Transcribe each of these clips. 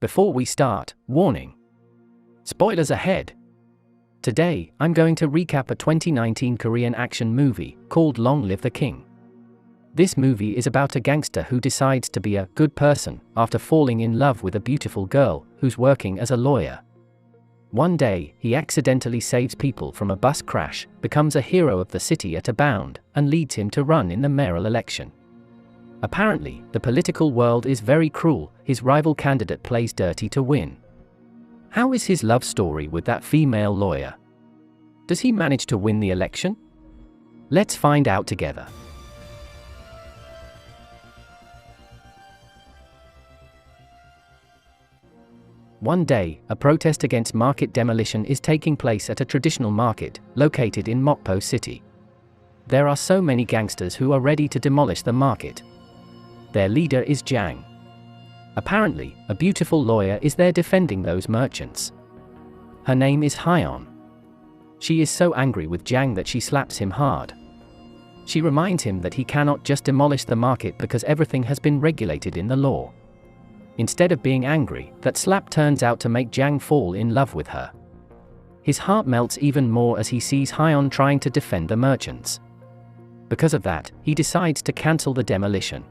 Before we start, warning. Spoilers ahead. Today, I'm going to recap a 2019 Korean action movie called Long Live the King. This movie is about a gangster who decides to be a good person after falling in love with a beautiful girl who's working as a lawyer. One day, he accidentally saves people from a bus crash, becomes a hero of the city at a bound, and leads him to run in the mayoral election. Apparently, the political world is very cruel. His rival candidate plays dirty to win. How is his love story with that female lawyer? Does he manage to win the election? Let's find out together. One day, a protest against market demolition is taking place at a traditional market, located in Mokpo City. There are so many gangsters who are ready to demolish the market. Their leader is Jang. Apparently, a beautiful lawyer is there defending those merchants. Her name is Hyeon. She is so angry with Jang that she slaps him hard. She reminds him that he cannot just demolish the market because everything has been regulated in the law. Instead of being angry, that slap turns out to make Jang fall in love with her. His heart melts even more as he sees Hyeon trying to defend the merchants. Because of that, he decides to cancel the demolition.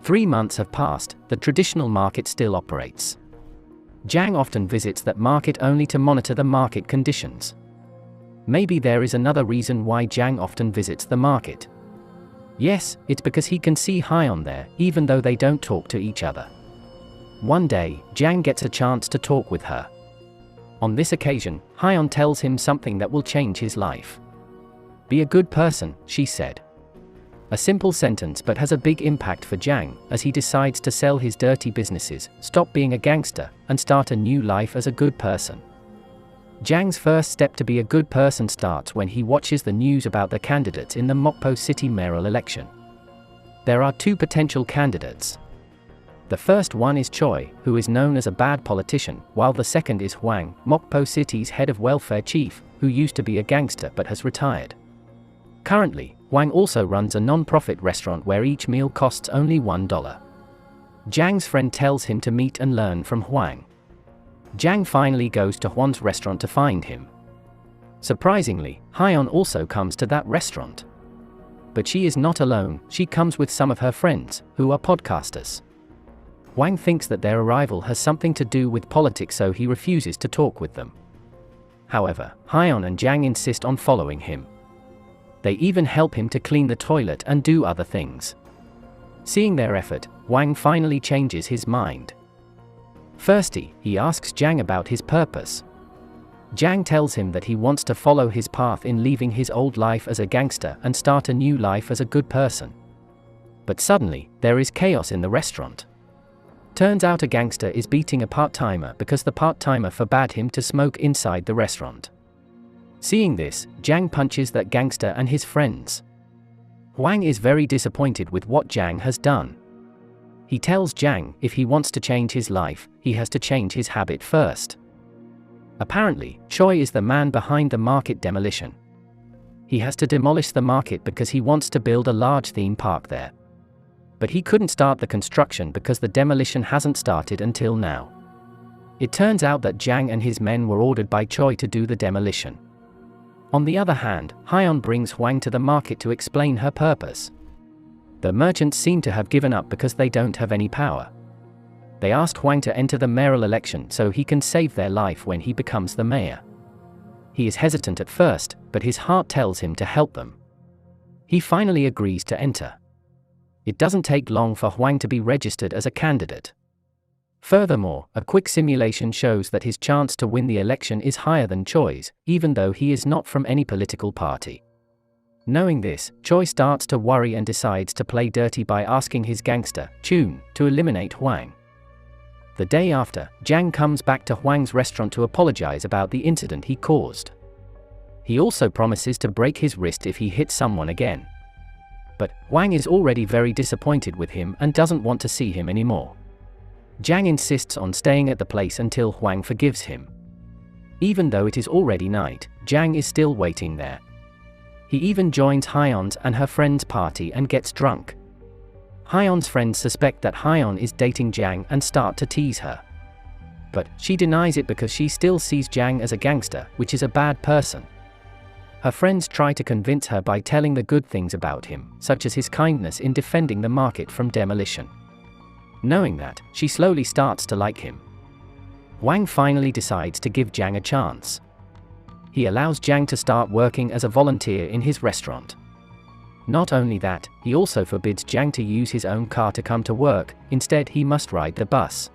3 months have passed, the traditional market still operates. Jang often visits that market only to monitor the market conditions. Maybe there is another reason why Jang often visits the market. Yes, it's because he can see Hyeon there, even though they don't talk to each other. One day, Jang gets a chance to talk with her. On this occasion, Hyeon tells him something that will change his life. Be a good person, she said. A simple sentence but has a big impact for Jang, as he decides to sell his dirty businesses, stop being a gangster, and start a new life as a good person. Jang's first step to be a good person starts when he watches the news about the candidates in the Mokpo City mayoral election. There are 2 potential candidates. The first one is Choi, who is known as a bad politician, while the second is Hwang, Mokpo City's head of welfare chief, who used to be a gangster but has retired. Currently, Hwang also runs a non-profit restaurant where each meal costs only $1. Jang's friend tells him to meet and learn from Hwang. Jang finally goes to Hwang's restaurant to find him. Surprisingly, Hyeon also comes to that restaurant. But she is not alone, she comes with some of her friends, who are podcasters. Hwang thinks that their arrival has something to do with politics, so he refuses to talk with them. However, Hyeon and Jang insist on following him. They even help him to clean the toilet and do other things. Seeing their effort, Hwang finally changes his mind. Firstly, he asks Jang about his purpose. Jang tells him that he wants to follow his path in leaving his old life as a gangster and start a new life as a good person. But suddenly, there is chaos in the restaurant. Turns out a gangster is beating a part-timer because the part-timer forbade him to smoke inside the restaurant. Seeing this, Jang punches that gangster and his friends. Hwang is very disappointed with what Jang has done. He tells Jang if he wants to change his life, he has to change his habit first. Apparently, Choi is the man behind the market demolition. He has to demolish the market because he wants to build a large theme park there. But he couldn't start the construction because the demolition hasn't started until now. It turns out that Jang and his men were ordered by Choi to do the demolition. On the other hand, Hyeon brings Hwang to the market to explain her purpose. The merchants seem to have given up because they don't have any power. They asked Hwang to enter the mayoral election so he can save their life when he becomes the mayor. He is hesitant at first, but his heart tells him to help them. He finally agrees to enter. It doesn't take long for Hwang to be registered as a candidate. Furthermore, a quick simulation shows that his chance to win the election is higher than Choi's, even though he is not from any political party. Knowing this, Choi starts to worry and decides to play dirty by asking his gangster, Chun, to eliminate Hwang. The day after, Jang comes back to Hwang's restaurant to apologize about the incident he caused. He also promises to break his wrist if he hits someone again. But Hwang is already very disappointed with him and doesn't want to see him anymore. Jang insists on staying at the place until Hwang forgives him. Even though it is already night, Jang is still waiting there. He even joins Hyeon's and her friend's party and gets drunk. Hyeon's friends suspect that Hyeon is dating Jang and start to tease her. But she denies it because she still sees Jiang as a gangster, which is a bad person. Her friends try to convince her by telling the good things about him, such as his kindness in defending the market from demolition. Knowing that, she slowly starts to like him. Wang finally decides to give Jiang a chance. He allows Jiang to start working as a volunteer in his restaurant. Not only that, he also forbids Jiang to use his own car to come to work, instead he must ride the bus.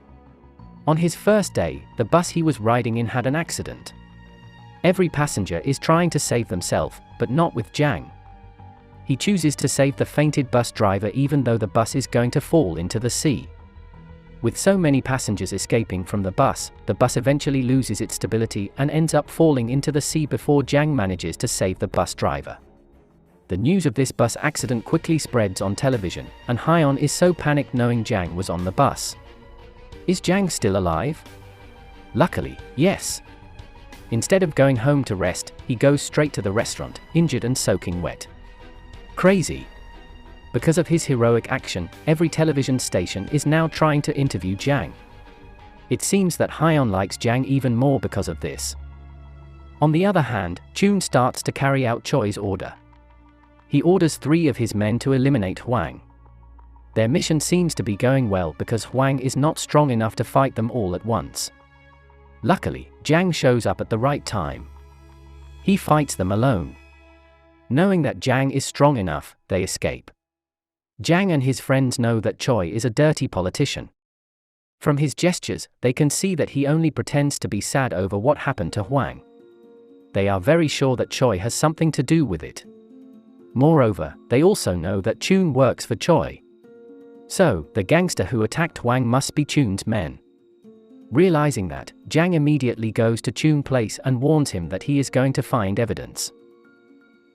On his first day, the bus he was riding in had an accident. Every passenger is trying to save themselves, but not with Jiang. He chooses to save the fainted bus driver even though the bus is going to fall into the sea. With so many passengers escaping from the bus eventually loses its stability and ends up falling into the sea before Jiang manages to save the bus driver. The news of this bus accident quickly spreads on television, and Hyon is so panicked knowing Jiang was on the bus. Is Jiang still alive? Luckily, yes. Instead of going home to rest, he goes straight to the restaurant, injured and soaking wet. Crazy. Because of his heroic action, every television station is now trying to interview Jiang. It seems that Hyon likes Jiang even more because of this. On the other hand, Chun starts to carry out Choi's order. He orders 3 of his men to eliminate Huang. Their mission seems to be going well because Huang is not strong enough to fight them all at once. Luckily, Jiang shows up at the right time. He fights them alone. Knowing that Jiang is strong enough, they escape. Jiang and his friends know that Choi is a dirty politician. From his gestures, they can see that he only pretends to be sad over what happened to Huang. They are very sure that Choi has something to do with it. Moreover, they also know that Chun works for Choi. So, the gangster who attacked Huang must be Chun's men. Realizing that, Jiang immediately goes to Chun's place and warns him that he is going to find evidence.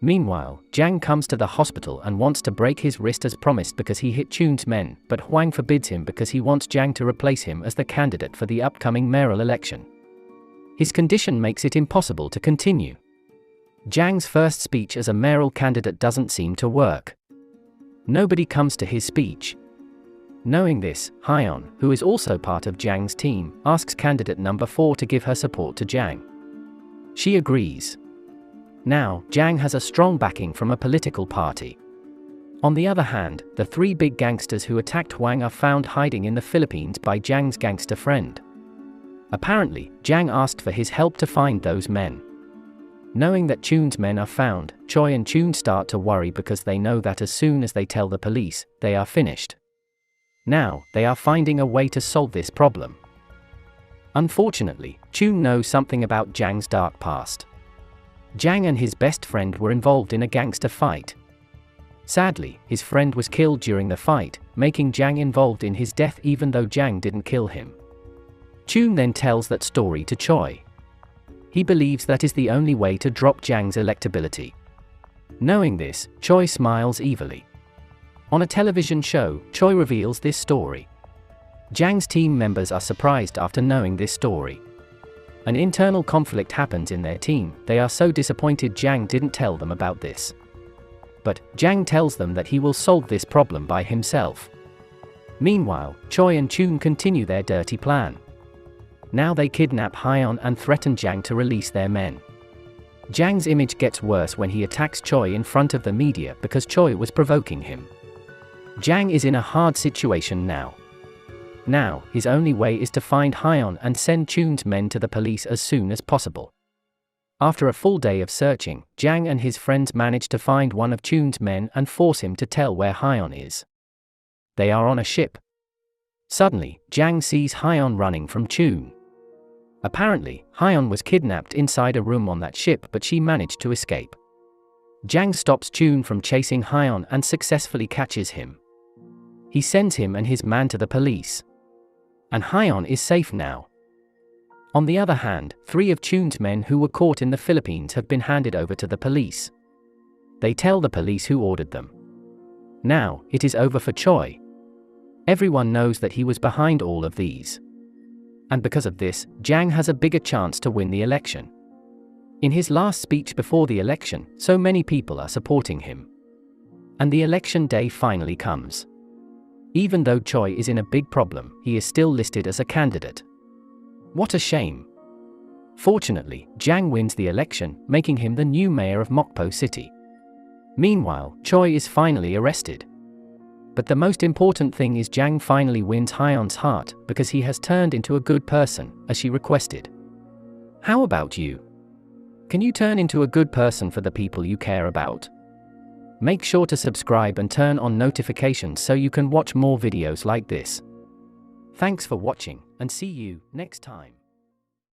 Meanwhile, Jiang comes to the hospital and wants to break his wrist as promised because he hit Chun's men, but Huang forbids him because he wants Jiang to replace him as the candidate for the upcoming mayoral election. His condition makes it impossible to continue. Jiang's first speech as a mayoral candidate doesn't seem to work. Nobody comes to his speech. Knowing this, Hyon, who is also part of Jiang's team, asks candidate number 4 to give her support to Jiang. She agrees. Now, Jiang has a strong backing from a political party. On the other hand, the 3 big gangsters who attacked Huang are found hiding in the Philippines by Jiang's gangster friend. Apparently, Jiang asked for his help to find those men. Knowing that Chun's men are found, Choi and Chun start to worry because they know that as soon as they tell the police, they are finished. Now, they are finding a way to solve this problem. Unfortunately, Chun knows something about Jiang's dark past. Jiang and his best friend were involved in a gangster fight. Sadly, his friend was killed during the fight, making Jiang involved in his death even though Jiang didn't kill him. Chun then tells that story to Choi. He believes that is the only way to drop Jiang's electability. Knowing this, Choi smiles evilly. On a television show, Choi reveals this story. Jiang's team members are surprised after knowing this story. An internal conflict happens in their team, they are so disappointed Jiang didn't tell them about this. But, Jiang tells them that he will solve this problem by himself. Meanwhile, Choi and Chun continue their dirty plan. Now they kidnap Hyon and threaten Jiang to release their men. Jiang's image gets worse when he attacks Choi in front of the media because Choi was provoking him. Jiang is in a hard situation now. Now, his only way is to find Hyon and send Chun's men to the police as soon as possible. After a full day of searching, Jiang and his friends manage to find one of Chun's men and force him to tell where Hyon is. They are on a ship. Suddenly, Jiang sees Hyon running from Chun. Apparently, Hyon was kidnapped inside a room on that ship but she managed to escape. Jiang stops Chun from chasing Hyon and successfully catches him. He sends him and his man to the police. And Hyon is safe now. On the other hand, 3 of Chun's men who were caught in the Philippines have been handed over to the police. They tell the police who ordered them. Now, it is over for Choi. Everyone knows that he was behind all of these. And because of this, Jiang has a bigger chance to win the election. In his last speech before the election, so many people are supporting him. And the election day finally comes. Even though Choi is in a big problem, he is still listed as a candidate. What a shame. Fortunately, Jiang wins the election, making him the new mayor of Mokpo City. Meanwhile, Choi is finally arrested. But the most important thing is Jiang finally wins Hyun's heart because he has turned into a good person, as she requested. How about you? Can you turn into a good person for the people you care about? Make sure to subscribe and turn on notifications so you can watch more videos like this. Thanks for watching, and see you next time.